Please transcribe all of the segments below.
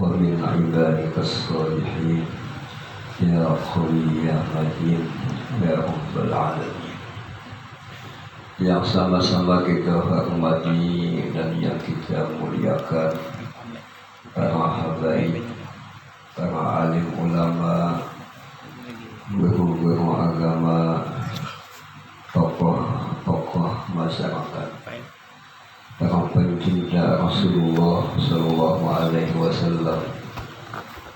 ومن عبادك الصالحين يا قوي يا متين يا رب العالمين. Yang sama-sama kita hormati dan yang kita muliakan para habaib, para alim ulama, guru-guru agama, tokoh-tokoh masyarakat, para pencinta Rasulullah Sallallahu Alaihi Wasallam,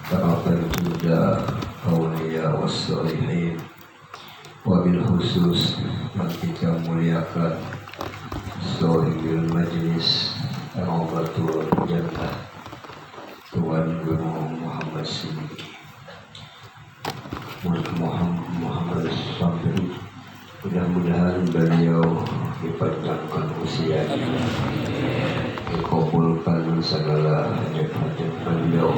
para pencinta awliya wassalihin, wabil khusus yang kita muliakan Sohibul Majlis Rawdatul Jannah Tuan Guru Muhammad Siddiq Muhammad Sabri. Mudah-mudahan beliau dipanjangkan usianya, dikabulkan segala hajat-hajat beliau,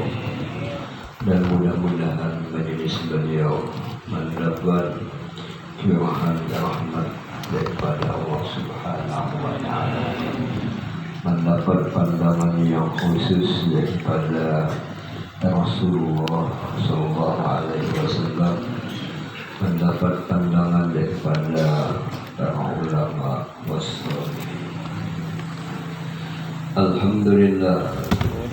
dan mudah-mudahan majelis beliau mendapat curahan rahmat daripada Allah Subhanahu wa Ta'ala, mendapat pandangan yang khusus daripada Rasulullah Sallallahu Alaihi Wasallam, mendapat pandangan daripada para ulama wassalamualaikum. Alhamdulillah,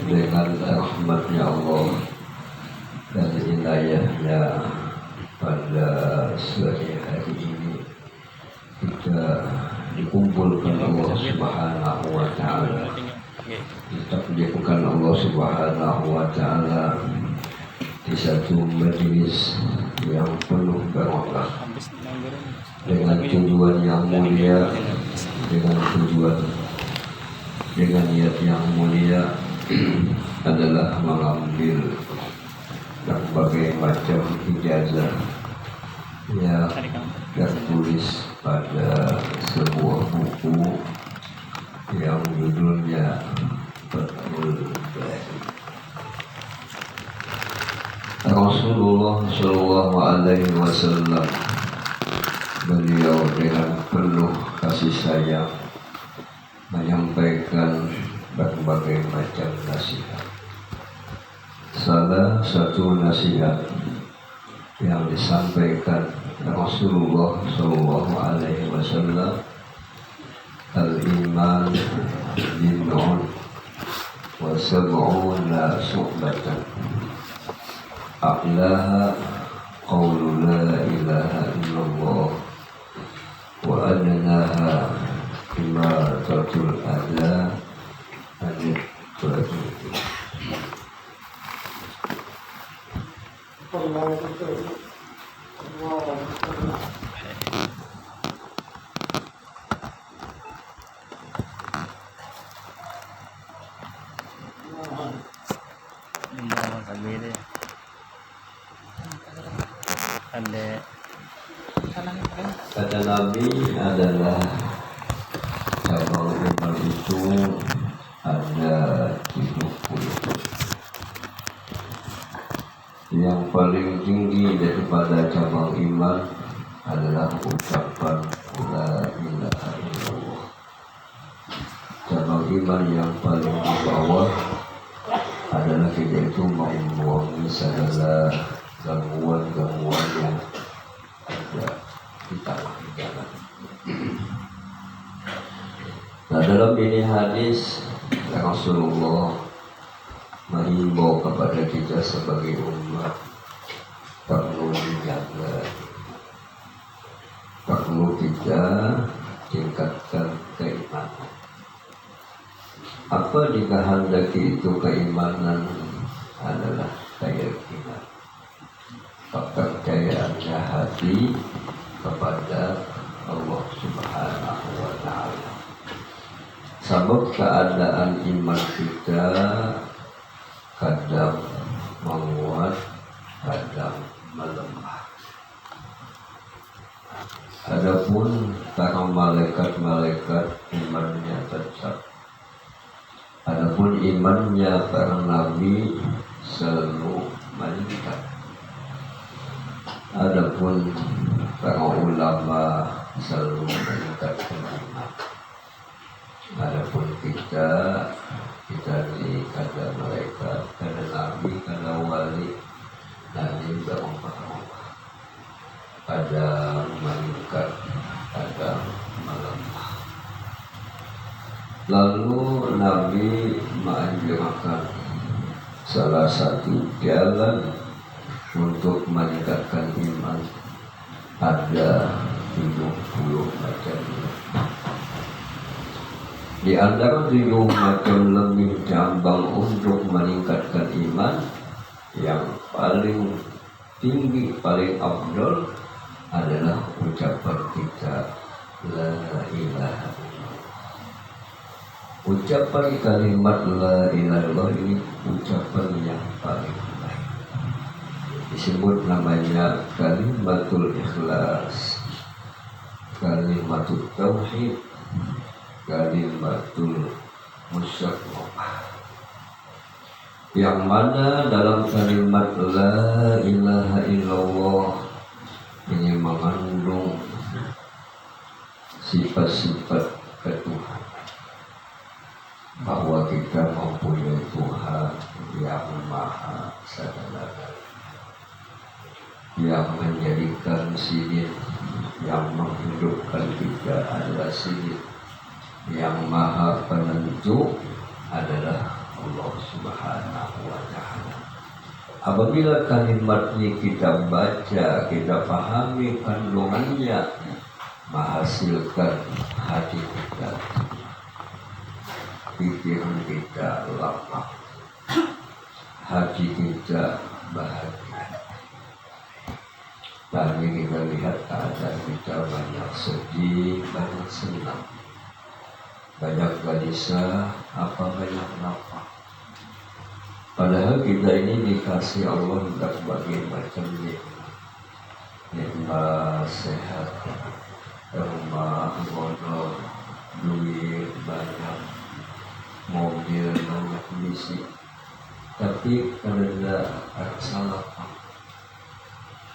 dengan rahmatnya Allah dan inayahnya pada sore hari ini kita dikumpulkan Allah Subhanahu wa Ta'ala, ditakdirkan Allah Subhanahu wa Ta'ala di satu majelis yang penuh barokah, dengan tujuan yang mulia, dengan niat yang mulia adalah mengambil berbagai macam ijazah yang tertulis pada sebuah buku yang judulnya Fathul Bari. Rasulullah Shallallahu Alaihi Wasallam, beliau dengan penuh kasih sayang menyampaikan berbagai macam nasihat. Salah satu nasihat yang disampaikan Rasulullah Shallallahu Alaihi Wasallam, al-iman bid'un wa sab'una syu'batan a'laha qawlu la ilaha illallah wa adnaha imatatul adha anit tariq. Kata Nabi adalah cabang iman itu ada 70. Yang paling tinggi daripada cabang iman adalah ucapan la ilaha illallah. Cabang iman yang paling di bawah adalah kita itu membuang segala gangguan-gangguan yang ada di tanah jalan. Nah, dalam ini hadis Rasulullah mengimbau kepada kita sebagai umat perlu dijaga, perlu kita tingkatkan keimanan. Apa dikehendaki itu keimanan adalah keyakinan, kepercayaannya hati kepada Allah Subhanahu wa Ta'ala. Sebab keadaan iman kita kadang menguat, kadang melemah. Adapun para malaikat-malaikat imannya tetap. Adapun imannya para nabi selalu meningkat. Adapun para ulama selalu meningkatkan iman. Adapun kita di kata malaikat, kata nabi kana wali nabi berubah ada meningkat ada melemah. Lalu Nabi menganjurkan salah satu jalan untuk meningkatkan iman ada 70 macam. Di antara 7 macam lebih cabang untuk meningkatkan iman, yang paling tinggi, paling afdal adalah ucapan kita la ilaha illallah. Ucapan kalimat la ilaha illallah ini ucapan yang paling baik. Disebut namanya kalimatul ikhlas, kalimatul tauhid, kalimatul musyafaqah. Yang mana dalam kalimat la ilaha illallah ini mengandung sifat-sifat ketuhanan, bahwa kita mempunyai Tuhan yang maha segala-galanya, yang menjadikan sidin, yang menghidupkan kita adalah sidin, yang maha penentu adalah Allah Subhanahu wa Ta'ala. Apabila kalimat ini kita baca, kita pahami kandungannya, menghasilkan hati kita, pikiran kita lapang, hati kita bahagia. Tadi kita lihat keadaan kita banyak sedih, banyak senang, banyak gelisah, banyak lapang. Padahal kita ini dikasih Allah berbagai macam nikmat, sehat, rumah, motor, duit banyak, mobil banyak misi. Tapi karena rasa lapang,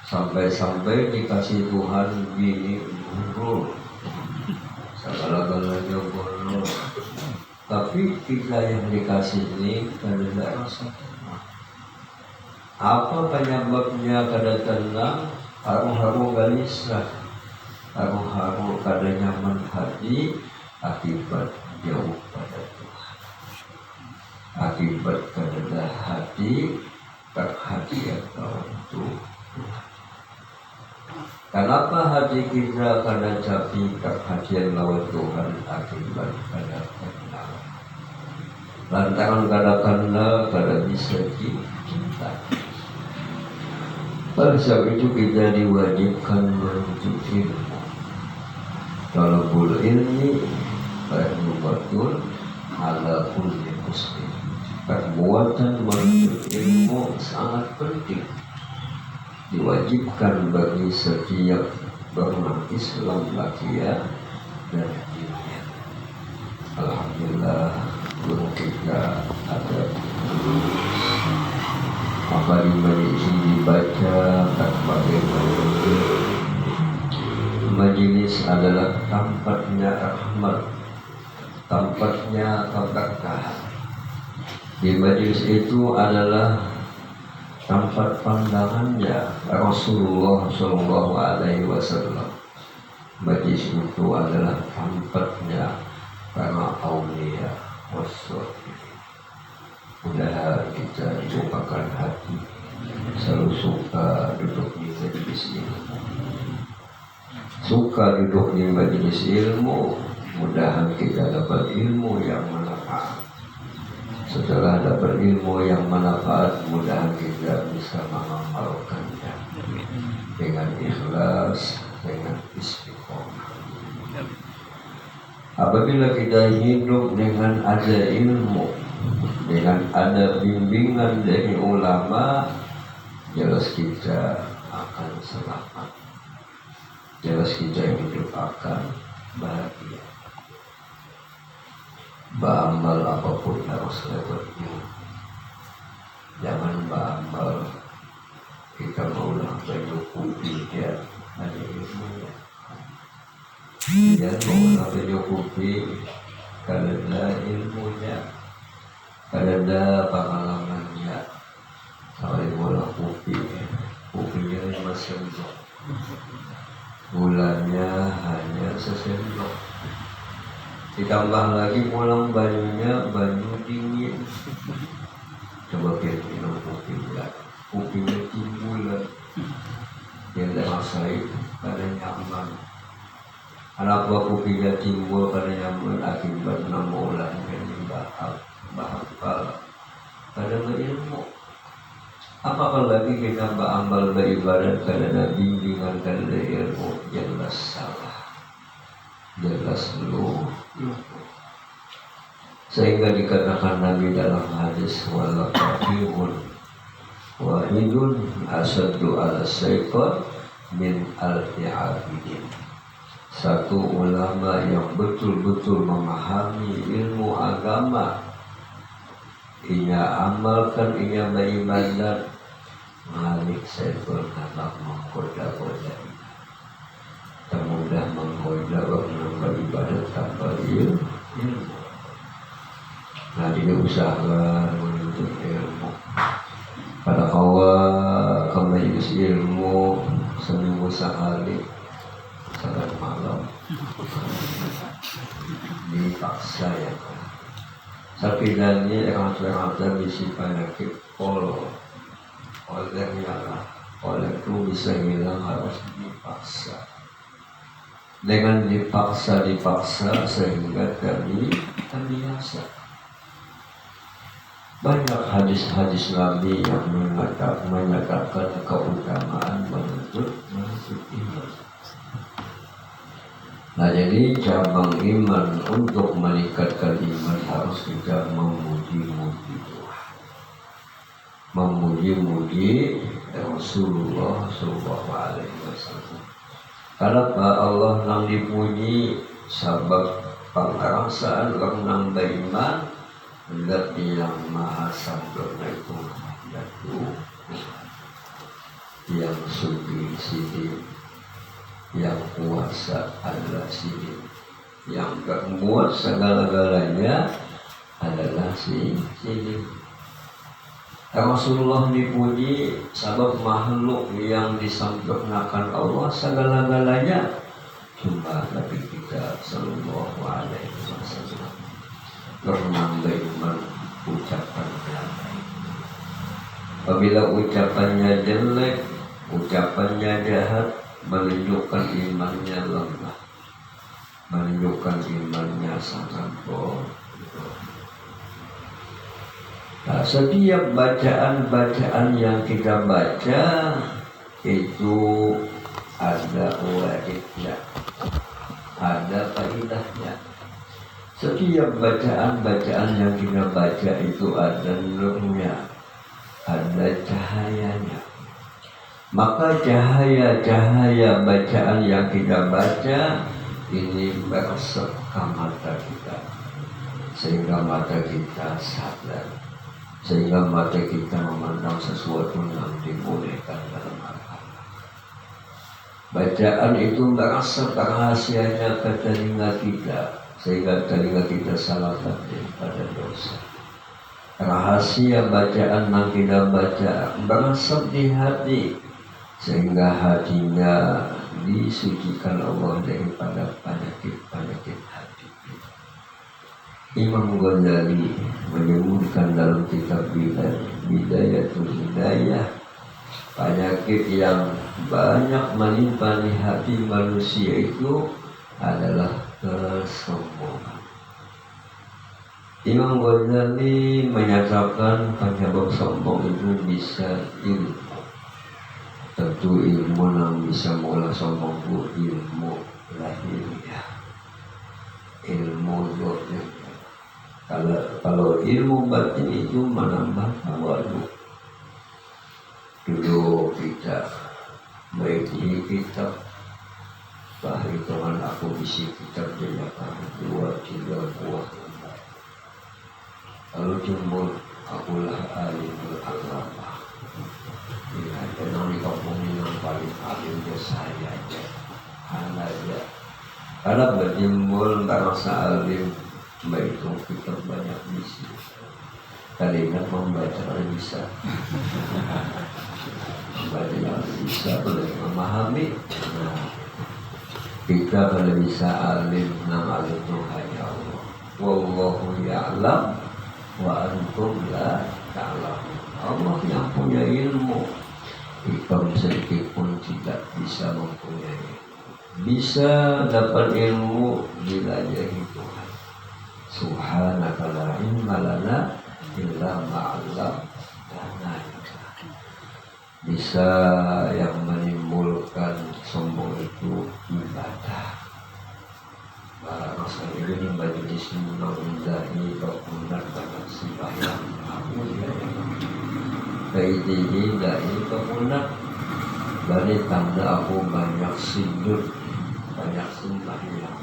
sampai-sampai dikasih Tuhan bini buruk, segala-galanya buruk. Tapi kita yang dikasih ini kada rasa tenang. Apa penyebabnya kada tenang? Haru-haru gelisah, haru-haru kada nyaman hati, akibat jauh pada Tuhan, akibat kada hati perhatian untuk Tuhan. Kenapa hati kita kada capi perhatian lawan Tuhan? Akibat kada kenal. Lantaran kada kenal, kada bisa cinta. Oleh sebab itu kita diwajibkan menuntut ilmu. Talabul ilmi betul ala kulli muslim. Perbuatan menuntut ilmu sangat penting, diwajibkan bagi setiap orang Islam lakia dan dunia. Alhamdulillah guru kita ada apa di majelis dibaca dan bagaimana majelis adalah tempatnya rahmat, tempatnya keberkahan. Di majelis itu adalah tempat pandangannya Rasulullah Shallallahu Alaihi Wasallam. Majelis itu adalah tempatnya para aulia wassalihin. Mudah kita dibukakan hati, selalu suka duduk di majelis ilmu, suka duduk di majelis ilmu. Mudahan kita dapat ilmu yang manfaat. Setelah dapat ilmu yang manfaat, mudahan kita bisa mengamalkannya dengan ikhlas, dengan istiqomah. Apabila kita hidup dengan ada ilmu, dengan ada bimbingan dari ulama, jelas kita akan selamat, jelas kita hidup akan bahagia. Beramal apapun harus lewat ilmu. Jangan beramal kita maulah mencukupi dia ada ilmunya. Dia maulah mencukupi karena ilmunya, karena pengalamannya, sesendok. Gulanya hanya sesendok. Ditambah lagi pulang banyunya banyu dingin. Coba kita minum kopi bulat, kopinya timbulan. Dia rasain pada nyaman. Anak buah kopinya timbul pada nyaman akibat namulah yang bahal pada berilmu. Apakah lagi kita beramal beribadat karena bimbingan karena ilmu, jelas salah, jelas lu. Sehingga dikatakan Nabi dalam hadis wala faqihun wahidun asaddu ala syaitan min alfi abidin. Satu ulama yang betul-betul memahami ilmu agama, ia amalkan, ia beribadat, malik syaitan anak menggoda-goda. Tak mudah menggoda orang beribadat tanpa ilmu. Nah, dia usahakan menuntut ilmu. Pada awal ke majelis ilmu seminggu sekali, salat malam dipaksa ya. Sapilanya rata-rata bisi penyakit polo. Oleh itu bisa hilang harus dipaksa. Dengan dipaksa sehingga terbiasa. Banyak hadis-hadis Nabi yang menyatakan keutamaan menuntut ilmu. Nah, jadi cabang iman untuk meningkatkan iman harus kita memuji-muji Tuhan, memuji-muji Rasulullah SAW. Karena Allah nang dipuji sabab pengerasaan orang nang beriman, zat yang maha sempurna itu yaitu yang suci sini, yang kuasa adalah sini, yang bermuat segala-galanya adalah sini. Rasulullah dipuji sebab makhluk yang disempurnakan Allah segala-galanya cuma Nabi kita sallallahu alaihi wasallam. Pernah beriman ucapan yang baik. Apabila ucapannya jelek, ucapannya jahat, menunjukkan imannya lemah, menunjukkan imannya sangat bodoh. Nah, setiap bacaan-bacaan yang kita baca itu ada wajibnya, ada faedahnya. Setiap bacaan-bacaan yang kita baca itu ada nurnya, ada cahayanya. Maka cahaya-cahaya bacaan yang kita baca ini meresap ke mata kita, sehingga mata kita sadar, sehingga mata kita memandang sesuatu yang dibolehkan dalam agama. Bacaan itu meresap rahasianya ke telinga kita, sehingga telinga kita salah satu pada dosa. Rahasia bacaan yang kita baca meresap di hati, sehingga hatinya disucikan Allah daripada penyakit-penyakit hati. Imam Ghazali menyebutkan dalam kitab Bidayatul Hidayah, penyakit yang banyak menimpa di hati manusia itu adalah kesombongan. Imam Ghazali menyatakan penyebab sombong itu bisa ilmu. Tentu ilmu yang bisa mengolah sombong itu ilmu lahiriah, ilmu dohir. Kalau ilmu batin itu menambah tawadu. Dulu kita baik di kitab bahari Tuhan aku isi kitab jenaka 2-3 buah. Lalu jumur akulah alimul agama. Ya, dan di kampung ini yang paling alim itu saya aja, anak aja. Karena berjemur merasa alim, baik itu kita banyak misi. Kali ingat membaca bisa, membaca yang bisa boleh memahami. Nah, kita kalau bisa alim, nama itu hanya Allah. Wallahu ya'lam wa antum la ta'lamun. Allah yang punya ilmu, kita sedikit pun tidak bisa mempunyai. Bisa dapat ilmu dilayahi Tuhan. Subhanaka la ilma lana illa ma 'allamtana. Bisa yang menimbulkan sombong itu ibadah. Rasulullah ini bagi Bismillah ini bangunan banyak sembahyang. Kaitihi dari bangunan dari tanda aku banyak sujud, banyak sembahyang.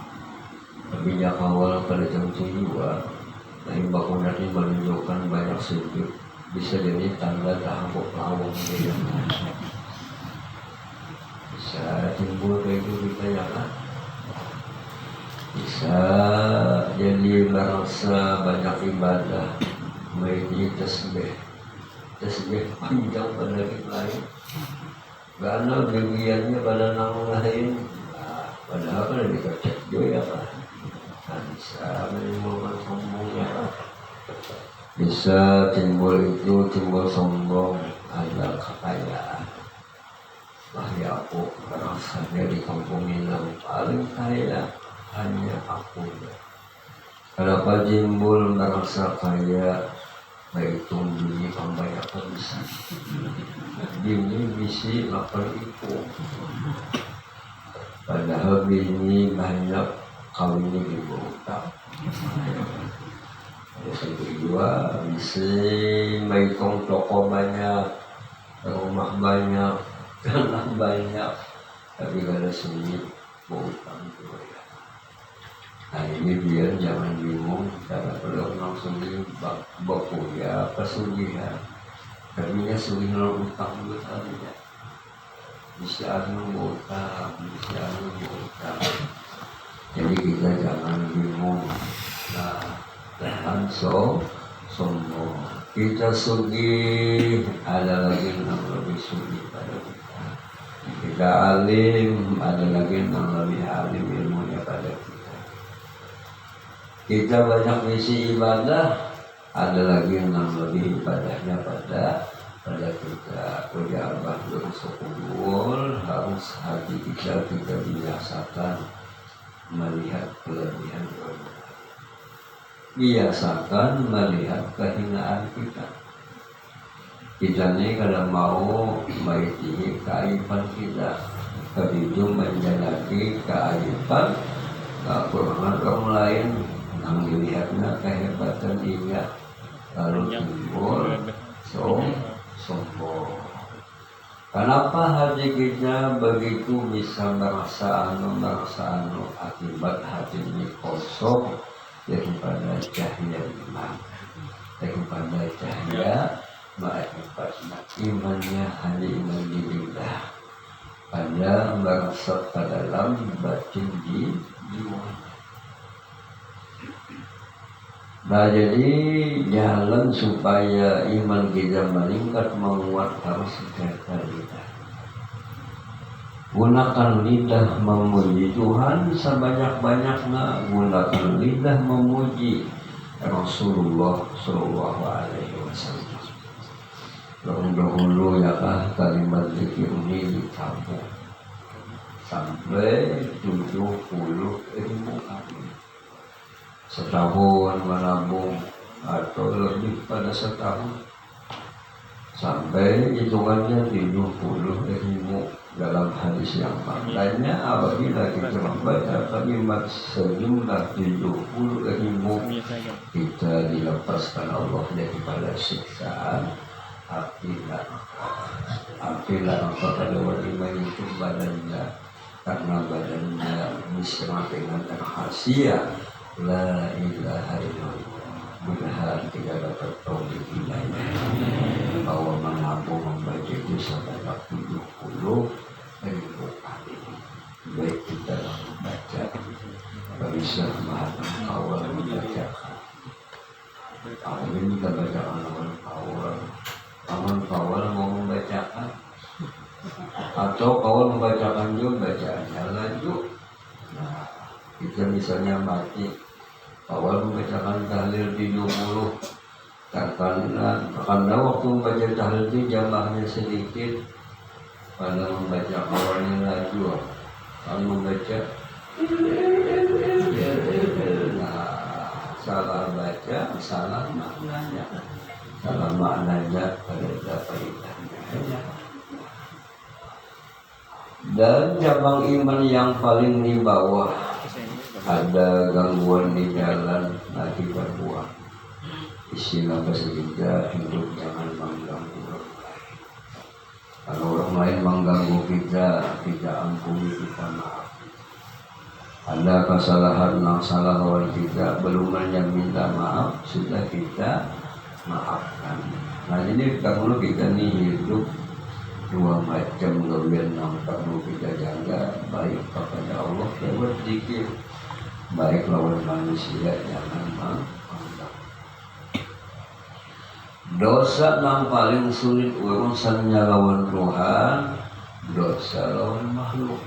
Tapi yang awal pada jam 2, dari bangunan ini menunjukkan banyak sujud. Bisa jadi tanda tahap lawang dia. Bisa timbul kayak itu kita ya kan? Bisa jadi merasa banyak ibadah, menjadi tasbih panjang pada kita lain. Karena bagiannya pada nama lain, padahal kan dikerjakan juga ya kan? Bisa menimbulkan sombong ya kan? Bisa timbul sombong, ada kekayaan. Bahaya aku rasanya di kampung ini yang paling kaya hanya aku. Kenapa timbul merasa kaya? Baik tumbuhnya pembayaran bisa. Bini bisi lapar itu. Padahal bini banyak kawinnya di utang. Yang kedua, bisa menghitung toko banyak, rumah banyak, tanah banyak, tapi kalau sunyi berutang juga ya. Nah ini biar jangan bingung, karena kalau langsung baku ya apa sunyi ya, tapi ya sunyi lalu utang juga tadi ya. Bisa berutang, jadi kita jangan bingung. Nah, dan sombong. Kita sugih, ada lagi yang lebih sugih pada kita. Kita alim, ada lagi yang lebih alim ilmunya pada kita. Kita banyak misi ibadah, ada lagi yang lebih ibadahnya pada kita. Kuliah Al-Bahdur Sukubul harus hati kita biasakan melihat kelebihan Allah. Biasakan melihat kehinaan kita. Kita ini kalau mau mengikuti keaiban kita, kehidupan menjalani keaiban, kekurangan orang lain yang dilihatnya kehebatan dia, lalu timbul sombong. Kenapa hati kita begitu bisa merasa anu akibat hati ini kosong daripada cahaya iman, daripada cahaya akibat imannya hanya iman di lidah, hanya merasa pada dalam batin di jiwa. Nah jadi jalan supaya iman kita meningkat menguat harus jaga lidah. Gunakan lidah memuji Tuhan sebanyak-banyaknya, gunakan lidah memuji Rasulullah Shallallahu Alaihi Wasallam. Dahulu ya kah kalimat zikir ini ditabung sampai 70.000 kali. Setahun menabung atau lebih pada setahun sampai hitungannya 70.000 dalam hadis yang lainnya. Apabila kita membaca kalimat sejumlah 70.000, kita dilepaskan Allah daripada siksaan api neraka pada wanita itu badannya, karena badannya misra dengan rahasia la ilaha illallah. Mudah tidak dapat tahu nilainya bahwa menabung membaca itu sebanyak 70.000 kali. Baik kita membaca, bisa memahami awal membacakan. Amin kita baca aman awal mau membacakan. Atau kawan membacakan juga bacaannya lanjut. Nah, kita misalnya mati, kawan membacakan tahlil di 20, karena waktu membaca tahlil itu jamaahnya sedikit, pada membaca kawannya laju, kalau membaca salah baca, salah maknanya pada faedahnya. Dan cabang iman yang paling di bawah, ada gangguan di jalan lagi berbuah. Istilah bahasa kita, hidup jangan mengganggu orang lain. Kalau orang lain mengganggu kita ampuni, kita maafkan. Ada kesalahan yang salah lawan kita, belum minta maaf, sudah kita maafkan. Nah ini kalau kita nih hidup dua macam gawian yang perlu kita jaga, baik kepada Allah lewat zikir, baik lawan manusia jangan mengganggu. Dosa yang paling sulit urusannya lawan Tuhan, dosa lawan makhluk.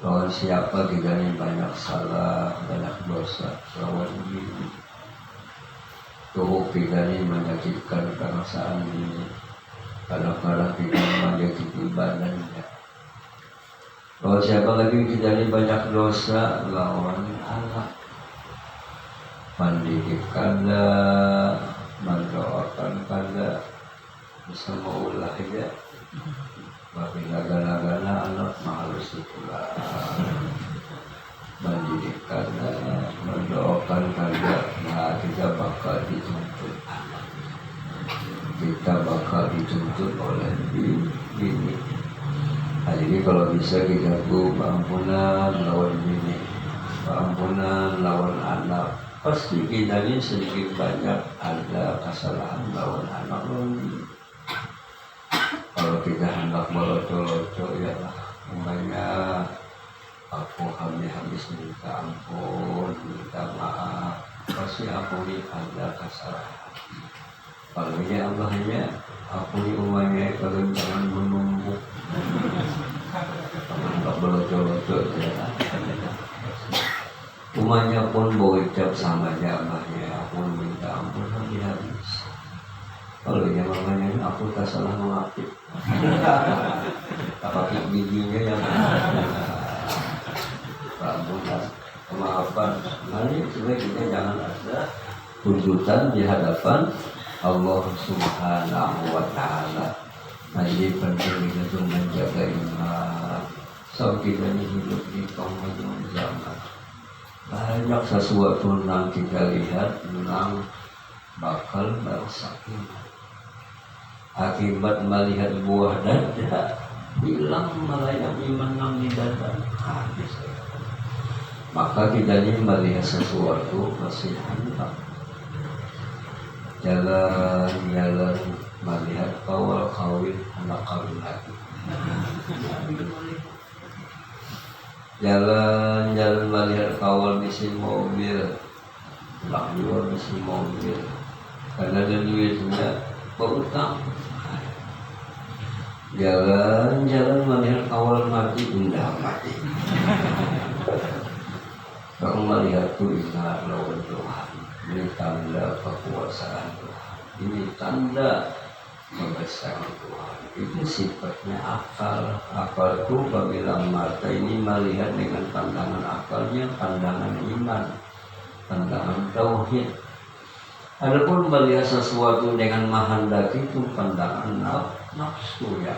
Lawan siapa kita ini banyak salah, banyak dosa lawan diri. Tuh kita ini menyakitkan perasaan ini. Kadang-kadang kita menyakiti badannya. Kalau siapa lagi kita ini banyak dosa lawan anak. Mendidik kada, mendoakan kada, bisa maulah ya. Tapi gala-gala anak harus dipula. Mendidik kada, mendoakan kada, nah kita bakal dituntut anak. Kita bakal dituntut oleh bini. Nah, jadi kalau bisa kita ampunan lawan bini, ampunan lawan anak. Pasti kita ini sedikit banyak ada kesalahan lawan anak lawan bini. Kalau kita hendak meloco-loco ya lah, namanya aku habis minta ampun, minta maaf, pasti ampuni ada kesalahan. Kalau ini Allahnya, ampuni umatnya, kalau jangan menumpuk. Kalau meloco-loco ya. Umatnya pun berucap sama Allahnya, aku minta ampun habis. Kalau yang mamanya aku tak salah mengaktif. Pakai giginya yang rambutan kemaafan. Nanti supaya kita jangan ada tuntutan di hadapan Allah Subhanahu wa Ta'ala. Nah ini penting untuk menjaga iman. So kita ini hidup di penghujung zaman. Banyak sesuatu yang kita lihat yang bakal merusak iman. Akibat melihat buah dada, hilang melayang iman yang di dada, habis. Maka kita ini melihat sesuatu masih hendak jalan-jalan melihat kawin anak kawin lagi. Jalan-jalan melihat kawal misi mobil, tak jual misi mobil, karena ada duitnya berutang. Jalan-jalan melihat kawal mati, indah mati. Kalau melihat itu ingat lawan Tuhan. Ini tanda kekuasaan Tuhan. Ini tanda kebesaran Tuhan. Itu sifatnya akal. Akal itu apabila mata ini melihat dengan pandangan akalnya, pandangan iman, pandangan tauhid. Adapun melihat sesuatu dengan menghendaki itu pandangan nafsu ya.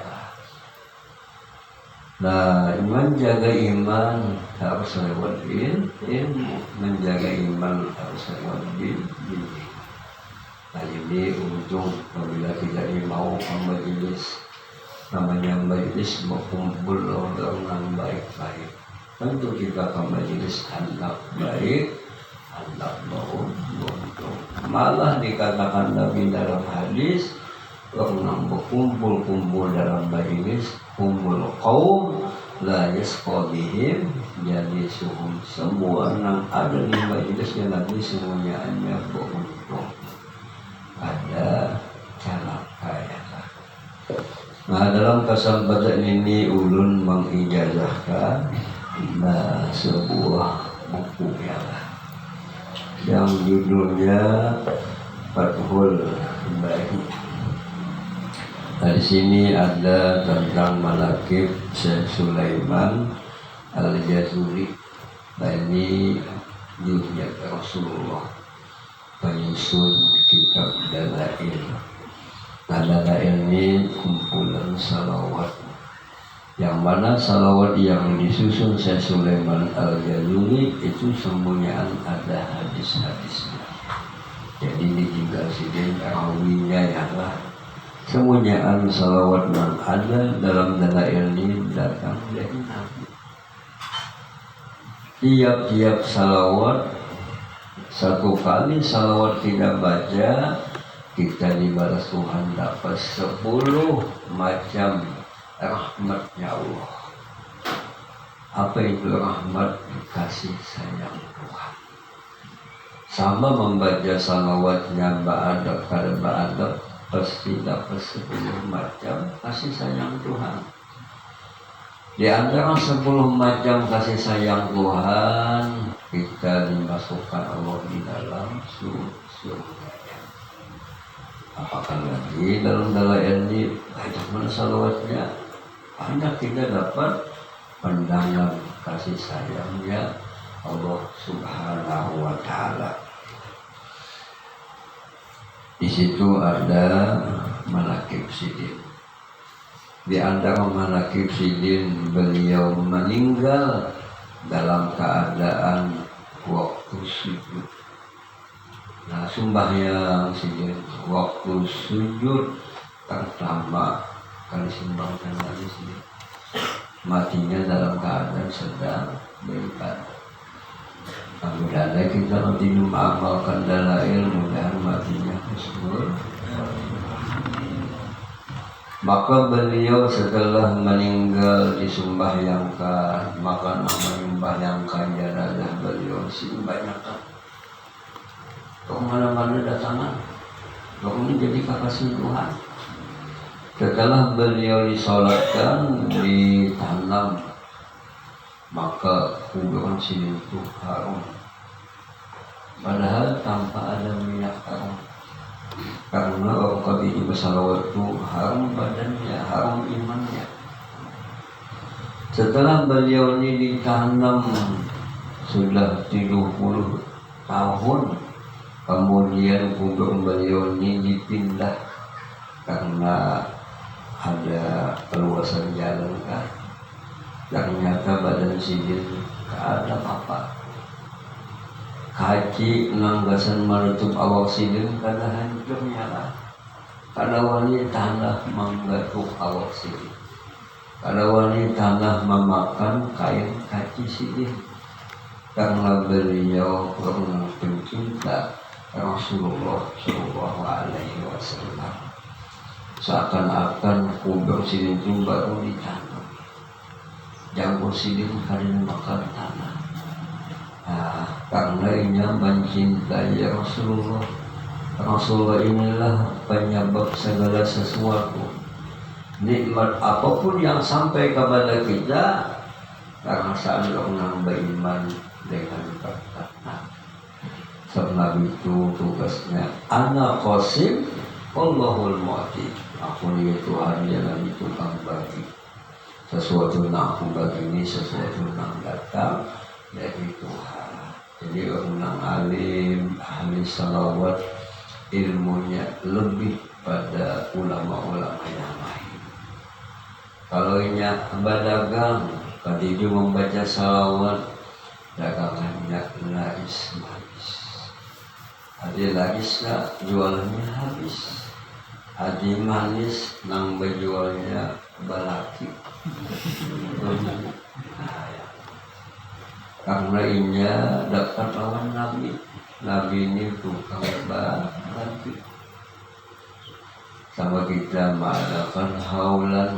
Nah, menjaga iman harus lewat ilmu, menjaga iman harus lewat ilmu. Nah, ini ujung apabila kita mau ke majelis, namanya majelis berkumpul orang yang baik-baik. Tentu kita ke majelis hendak baik, hendak beruntung. Malah dikatakan Nabi dalam hadis, orang berkumpul-kumpul dalam majelis, kumpul kaum la yasqa bihim, jadi semua yang ada di majelisnya Nabi semuanya hanya beruntung. Ada cara kaya. Nah, dalam kesempatan ini ulun mengijazahkan sebuah buku yang judulnya Fathul Bari. Nah, di sini ada tentang manaqib Syekh Sulaiman Al-Jazuli. Nah, ini Yudhya Rasulullah, penyusun kitab Dalail. Nah, Dalail ini kumpulan salawat, yang mana salawat yang disusun Syekh Sulaiman Al-Jazuli itu semuanya ada hadis-hadisnya. Jadi ini juga sidin rawinya yang lah. Semuanya salawat yang ada dalam Dalail ini datang dari Nabi. Tiap-tiap salawat, satu kali salawat kita baca, kita dibalas Tuhan dapat 10 macam rahmatnya Allah. Apa itu rahmat? Kasih sayang Tuhan. Sama membaca salawatnya ba'adab kada ba'adab, pasti dapat 10 macam kasih sayang Tuhan. Di antara 10 macam kasih sayang Tuhan, kita dimasukkan Allah di dalam surga. Apakah lagi dalam Dalail ini banyak mana salawatnya, banyak kita dapat pandangan kasih sayangnya Allah Subhanahu wa Ta'ala. Di situ ada manaqib Sidin. Di antara manaqib Sidin, beliau meninggal dalam keadaan waktu sujud. Nah, sembahyang Sidin waktu sujud pertama kali sembahkan lagi Sidin, matinya dalam keadaan sedang beribadah. Mudah-mudahan kita nanti mengamalkan Dalail, mudah matinya husnul. Maka beliau setelah meninggal disembahyangkan, maka menyembahyangkan jenazah beliau dibanyakan. Kau mana-mana datangan, kau ini jadi kekasih Tuhan. Setelah beliau disolatkan, ditanam, maka kuburan sini itu harum. Padahal tanpa ada minyak harum. Karena orang kabini bersalawat itu harum badannya, harum imannya. Setelah beliau ini ditanam sudah 30 tahun, kemudian kubur beliau ini dipindah karena ada perluasan jalan kan. Ternyata badan Sidin tak ada apa-apa. Kaki nanggasan menutup awak Sidin kada hancurnya lah. Kada wani tanah menggatuk awak Sidin. Kada wani tanah memakan kain kaki Sidin. Karena beliau pernah pencinta Rasulullah Shallallahu Alaihi Wasallam. Seakan-akan kubur Sidin itu baru ditanam. Jangkau Sidin karena makan tanah. Nah, karena ia mencintai Rasulullah. Rasulullah inilah penyebab segala sesuatu. Nikmat apapun yang sampai kepada kita, karena saat orang beriman dengan perkataan. Sebab itu tugasnya anak qasim Allahul mu'ti. Aku ni Tuhan yang lagi tukang bagi. Sesuatu yang aku bagi ini, sesuatu yang datang dari Tuhan. Jadi orang alim, ahli salawat, ilmunya lebih pada ulama-ulama yang lain. Kalau ini berdagang, ketika membaca salawat, dagangannya laris. Ada larisnya, jualannya habis. Ada manis, nang berjualnya balaki. Karena ini dapat lawan Nabi. Nabi ini tukang balaki. Sama kita mengadakan haulan,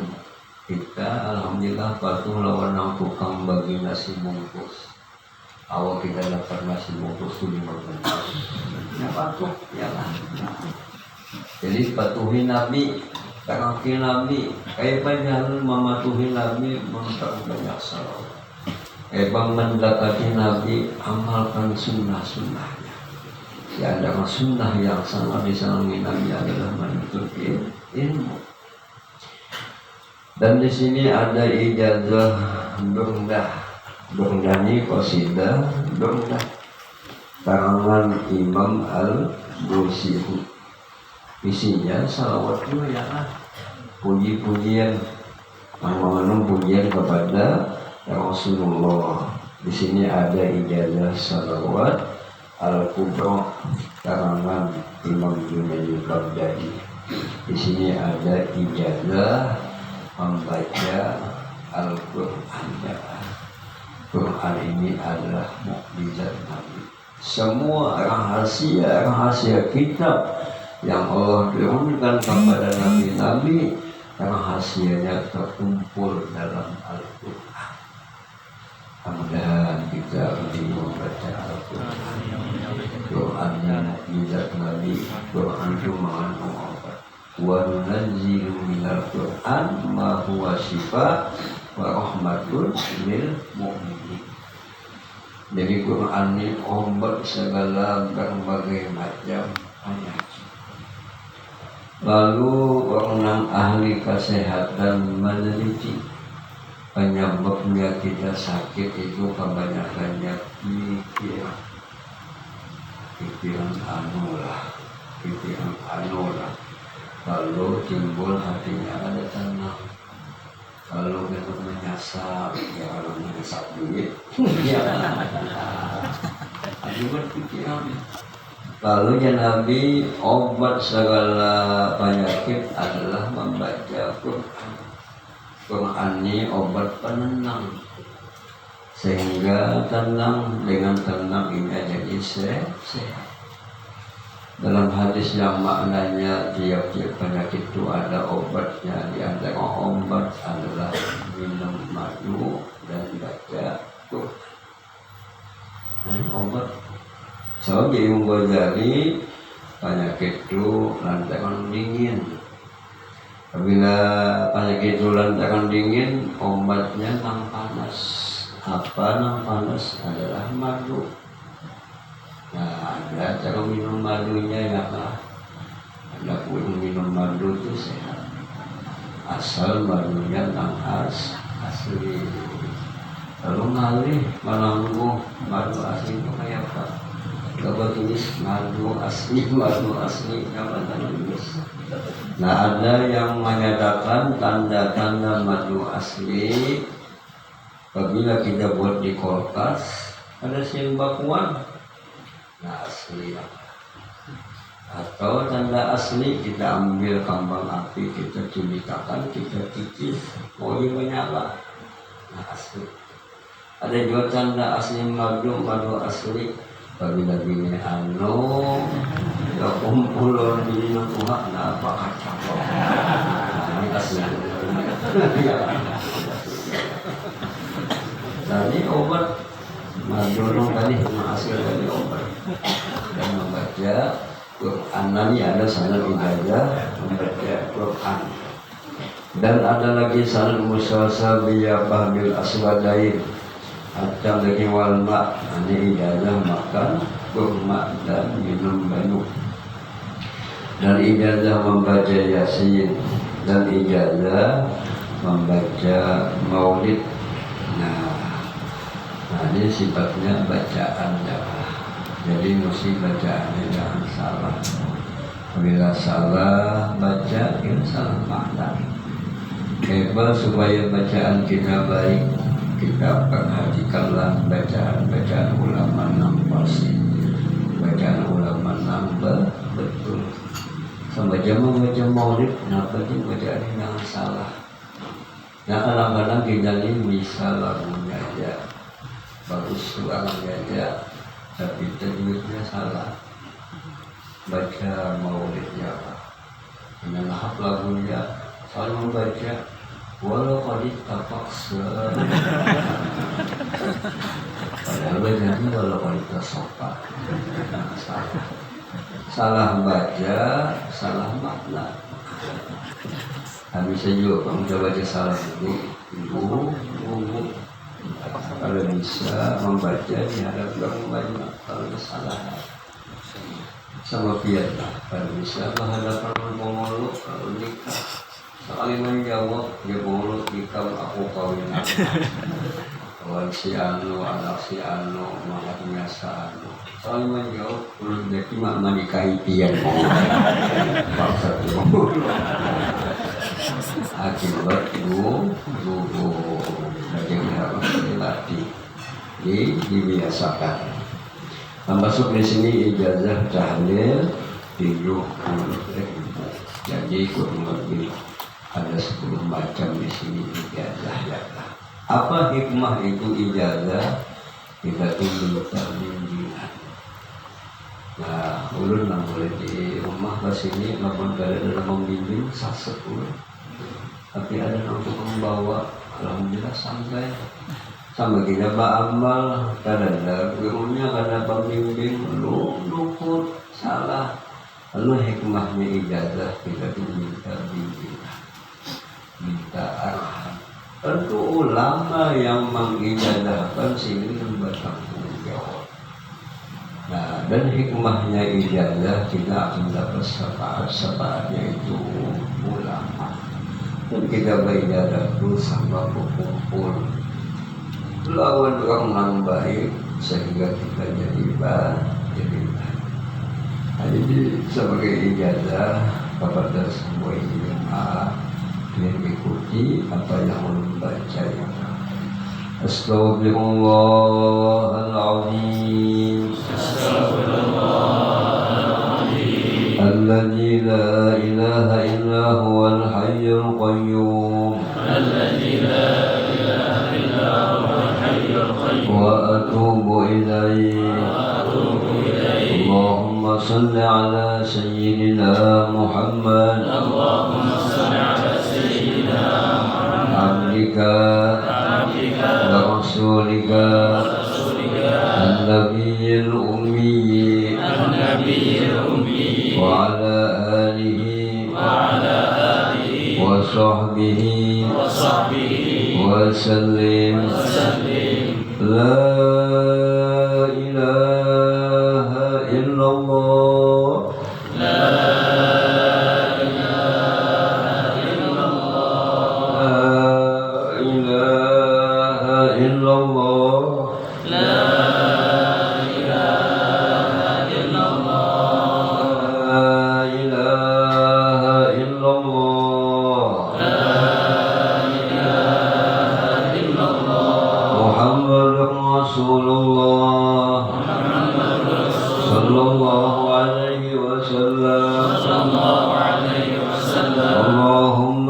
kita alhamdulillah patuh lawan nang tukang bagi nasi bungkus. Awal kita dapat nasi bungkus itu 5 bungkus. Ya patuh, ya lah. Jadi patuhi Nabi. Kaki Nabi, jangan mematuhi Nabi memperbanyak salawat. Mendekati Nabi, amalkan sunnah-sunnahnya. Ya, ada sunnah yang sangat disenangi Nabi adalah menuntut ilmu. Dan di sini ada ijazah burdah. Burdah ini qasidah burdah. Karangan Imam Al-Busiri. Isinya salawat ya, puji-pujian, mengandung pujian kepada Rasulullah. Di sini ada ijazah salawat Al-Kubra karangan Imam Junaid Baghdadi. Di sini ada ijazah membaca Al-Quran. Quran ini adalah mukjizat Nabi. Semua rahasia kitab yang Allah turunkan kepada nabi-nabi, rahasianya terkumpul dalam Al-Quran. Mudah-mudahan kita membaca Al-Quran. Qurannya mukjizat Nabi. Quran itu mengandung obat. Wa nunazzilu minal Quran ma huwa shifa wa rahmatun lil mu'minin. Jadi Quran ini obat segala berbagai macam penyakit. Lalu orang ahli kesehatan meneliti penyebabnya kita sakit itu kebanyakannya pikiran anulah. Kalau timbul hatinya ada tenang. Kalau kita menyasar, ya kalau menyasar duit, ya akibat pikiran. Lalu ya Nabi, obat segala penyakit adalah membaca Quran. Quran ini obat penenang, sehingga dengan tenang ini jadi sehat. Dalam hadis yang maknanya tiap-tiap penyakit itu ada obatnya. Di antara obat adalah minum madu dan baca Quran. Nah, ini obat. So, di Imam Ghazali penyakit itu lantaran dingin. Apabila penyakit itu lantaran dingin, obatnya nang panas. Apa nang panas adalah madu. Nah, ada cara minum madunya ya Pak. Ada pun minum madu itu sehat. Asal madunya nang asli. Lalu ngalih menangguh madu asli itu kayak apa? Coba tulis madu asli, coba tulis. Nah, ada yang menyatakan tanda-tanda madu asli apabila kita buat di kulkas ada sin bakuan. Nah, asli. Atau tanda asli kita ambil kembang api, kita culitakan, kita kikis, mulai menyala. Nah, asli. Ada juga tanda asli madu asli. Apabila gini ya kumpul di rumah, nah apa kacang. Nah, ini asli. Nah, ini obat madorong tadi, hasil dari obat. Dan membaca Quran ini ada sanad ijazah membaca Quran. Dan ada lagi sanad musawasabiyah bahbil aswadain. Ada lagi walma, ini ijazah makan, kurma dan minum banyu. Dan ijazah membaca Yasin, dan ijazah membaca Maulid. Nah, ini sifatnya bacaan dakwah. Jadi mesti bacaannya jangan salah. Bila salah baca, kita salah makna. Supaya bacaan kita baik, kita perhatikanlah bacaan ulama yang pasti, bacaan ulama yang betul. Sampai jam membaca maulid, kenapa sih bacaan yang salah? Nah, kadang-kadang kita ini bisa lagunya aja, bagus suaranya aja, tapi tajwidnya salah. Baca maulidnya apa? Menahap lagunya, selalu membaca walau kali terpaksa. Padahal bacanya walau kali tersopak. Salah baca, salah makna. Kami juga kamu coba baca salam ibu, kalau bisa membaca di hadapan banyak kalau salah sama biarlah kalau bisa menghadapan pengolok kalau nikah saling menjawab dia pengolok nikah aku kawin kawan si anu anak si anu anaknya si anu saling menjawab belum jadi mak menikahi pian paksa dulu akibat ibu bagaimana dilatih dibiasakan. Masuk di sini ijazah tahlil ibu. Jadi kurang lebih ada 10 macam di sini ijazah ya. Apa hikmah itu ijazah? Kita tunggu bimbingan. Nah, ulun nang boleh di rumah ke sini namun ada membimbing saset ulun. Tapi ada untuk membawa, alhamdulillah santai. Sama kita amal kadang-kadang gurunya karena pembimbing luput salah lalu hikmahnya ijazah kita diminta bimbingan minta arahan tentu ulama yang mengijazahkan sini bertanggung jawab. Nah dan hikmahnya ijazah kita akan dapat syafaatnya itu ulama dan kita berijazah itu sama berkumpul lawan orang baik sehingga kita jadi baik. Jadi sebagai ijazah kepada semua jemaah yang mengikuti apa yang membaca yang Astaghfirullahaladzim Alladzi la ilaha illa huwal hayyul qayyum وأتوب إليه اللهم صل على سيدنا محمد عبدك ورسولك النبي الأمي وعلى آله وصحبه وسلم لا إله إلا الله لا إله إلا الله لا إله إلا الله لا إله إلا الله لا إله إلا الله رسول الله صلى الله عليه وسلم اللهم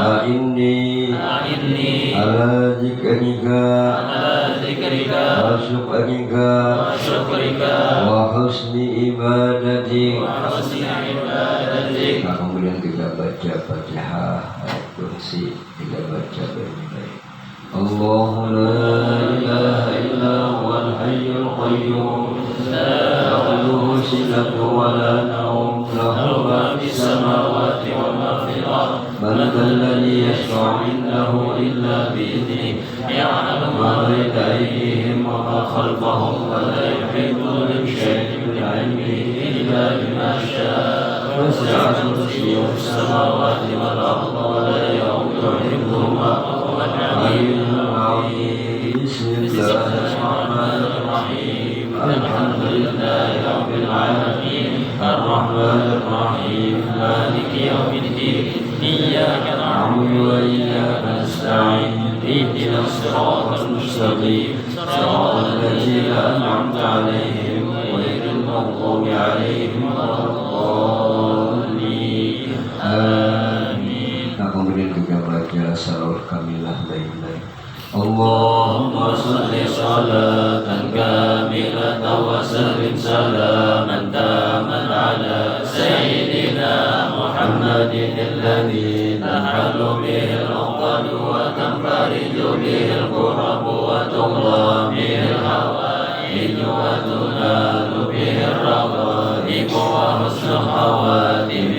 أعني على ذكرك وشكرك وحسن عبادتك. Kemudian kita baca Fatihah ayat kursi, kita baca baik-baik. الله لا إله إلا هو الحي القيوم لا تأخذه سنة ولا نوم له ما في السماوات وما في الأرض من ذا الذي يشفع عنده إلا بإذنه يعلم ما بين أيديهم وما خلفهم ولا يحيطون بشيء من علمه إلا بما شاء وسع كرسيه السماوات والأرض ولا يؤوده حفظهما بسم الله الرحمن الرحيم الحمد لله رب العالمين الرحمن الرحيم مالك يوم الدين إياك نعبد وإياك نستعين اهدنا الصراط المستقيم صراط الذين أنعمت عليهم غير المغضوب عليهم ولا الضالين آمين. Kemudian kita baca salawat kamilah baik-baik. Allahumma salli salatan kamilatan wa sallim salaman taman ala sayyidina Muhammadin alladhi tanhalu bihi al-uqad wa tanfariju bihi al-kurab wa tughla bihi al-hawaij wa tunalu bihi al-raghaib wa husnul khawatim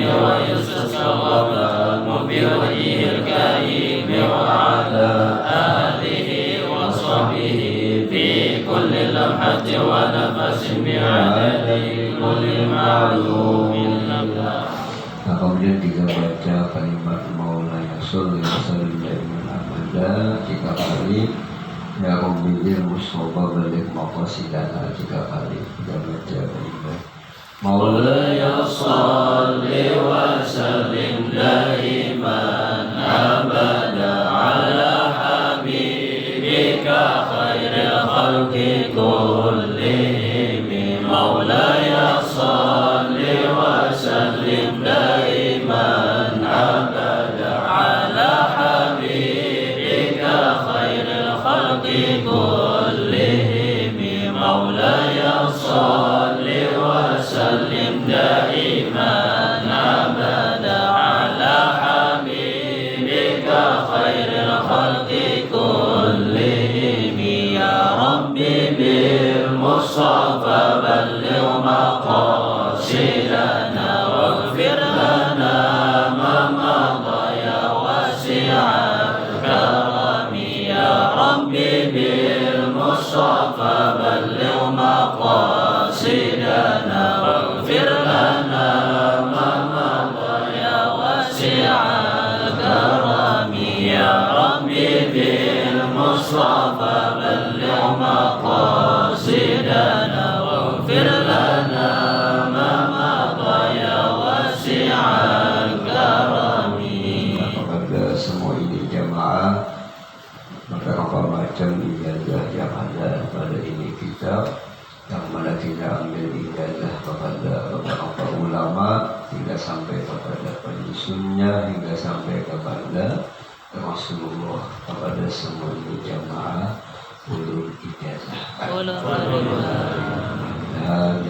بوجهه الكريم وعلى آله وصحبه في كل لمحة ونفس بعدد كل معلوم لك. Nah, kemudian kita baca kalimat Maulana Sholli wa sallim daiman abada 3 kali. Ya Rabbi bil Mustafa balik maqasidana 3 kali. Kita baca kalimat Maulana Sholli wa sallim daiman abada ala habibika khairil khalqi kullihim. Maulana Sholli wa sallim daiman abada ala habibika khairil khalqi kullihim. Maulana Sholli wa sallim daiman abada ala habibika khairil khalqi kullihim. Ya Rabbi bil Mustafa balligh maqasidana waghfir lana ma madha ya wasi'al karami. Ya Rabbi bil Mustafa balligh maqasidana waghfir lana ma madha ya wasi'al karami. Ya Rabbi bil Mustafa balligh maqasidana waghfir lana ma madha ya wasi'al karami. kepada semua ini jamaah, maka apa macam ijazah yang ada pada ini kitab, yang mana kita ambil ijazah kepada beberapa ulama hingga sampai kepada penyusunnya, hingga sampai kepada Rasulullah. Kepada semua ini jamaah ulul ijazah. Jangan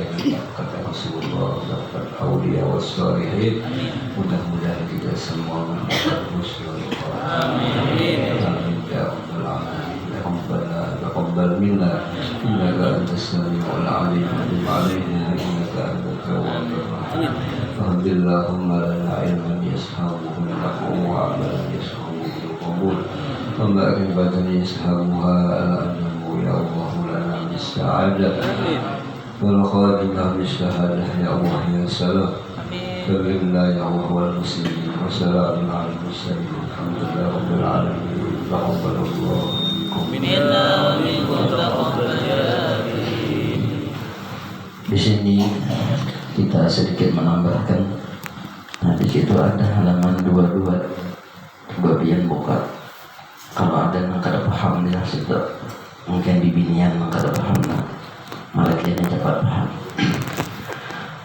kata Rasulullah dapat aulia wassalihin. Mudah-mudahan kita semua mendapat husnul khotimah. Amin ya rabbal alamin. Rabbana taqabbal minna innaka antas samiul alim wa tub alaina innaka antat tawwabur rahim. Alhamdulillahumma lana ilman yashabuhu lahu wa amalan yashabuhu qabul. Wa badan yashabuha ala annahu ya Allah lana bisa'adah. والخاتمة بالشهادة يا الله يا سلام. كرمنا يا الله والمسلمين وسلام على المرسلين الحمد لله رب العالمين. تقبل الله منا ومنكم تقبل يا كريم. Di sini kita sedikit menambahkan. Nah, di situ ada halaman 22 bagian buka. Kalau ada yang kada paham di situ, mungkin di binian yang kada paham, malah dia cepat paham.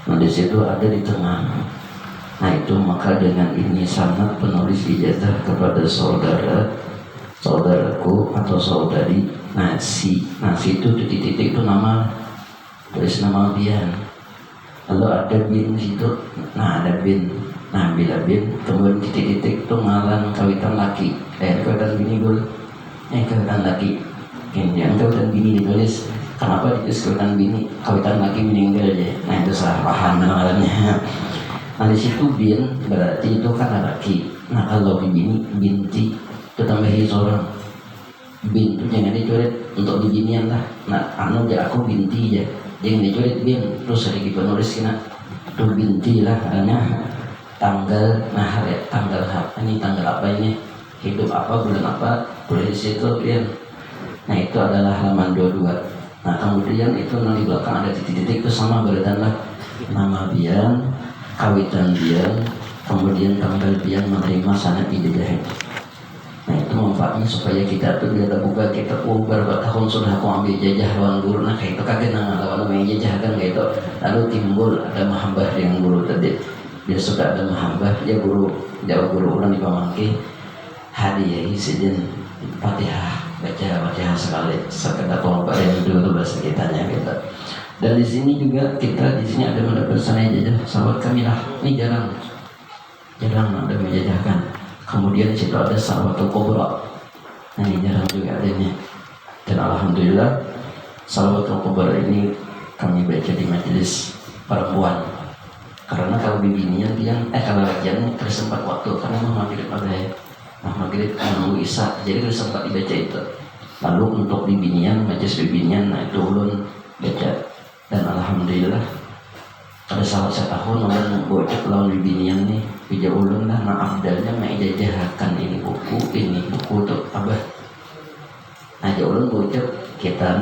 Nah, di situ ada di tengah. Nah, itu maka dengan ini sangat penulis ijazah kepada saudaraku atau saudari Nasi. Nasi itu titik-titik itu nama, tulis nama Bian. Lalu ada bin situ. Nah, ada bin. Nah, bila bin kemudian titik-titik itu ngalan kawitan laki. Kawitan bini dulu. Kawitan laki. Yang kawitan bini ditulis. Kenapa ditulis kawitan bini? Kawitan laki meninggal aja. Nah, itu salah paham namanya. Nah, di situ bin berarti itu kan laki. Nah, kalau bini binti itu tambahi seorang. Bin itu jangan dicoret untuk dibinian lah. Nah, dia aku binti aja. Jangan dicoret bin. Terus lagi penulis kena itu binti lah. Hanya tanggal tanggal apa ini, tanggal apa ini, hidup apa, bulan apa, tulis di situ bin. Nah, itu adalah halaman 22. Nah, kemudian itu di belakang ada titik-titik itu sama berdanlah nama Bian, kawitan Bian, kemudian tanggal Bian menerima sanad ijazah. Nah, itu manfaatnya supaya kita tuh bila buka kita berapa tahun sudah aku ambil ijazah lawan guru. Nah, kayak itu kaget lawan ijazah kan kayak itu. Lalu timbul ada mahabbah yang guru tadi. Dia suka ada mahabbah, dia guru jauh guru ulang di pamangki hadiah sejin Fatihah. Baca sekali sekedar kelompok yang dulu bahasa kitanya gitu. Dan di sini juga kita di sini ada mendapat sanad ijazah sahabat kami lah. Ini jarang ada menjajahkan. Kemudian di situ ada Salwatul Kubra. Nah, ini jarang juga adanya. Dan alhamdulillah Salwatul Kubra ini kami baca di majelis perempuan. Karena kalau bibinian kalau lagian tersempat waktu karena maghrib ada ya. Maghrib menunggu isya, jadi tersempat dibaca itu. Lalu untuk bibinian, majelis bibinian, nah itu ulun baca. Dan alhamdulillah ada salah satu tahun ulun bocok lawan bibinian nih, bija ulun lah, nah abdalnya mengijajahakan ini buku tuh abah. Nah ulun bocok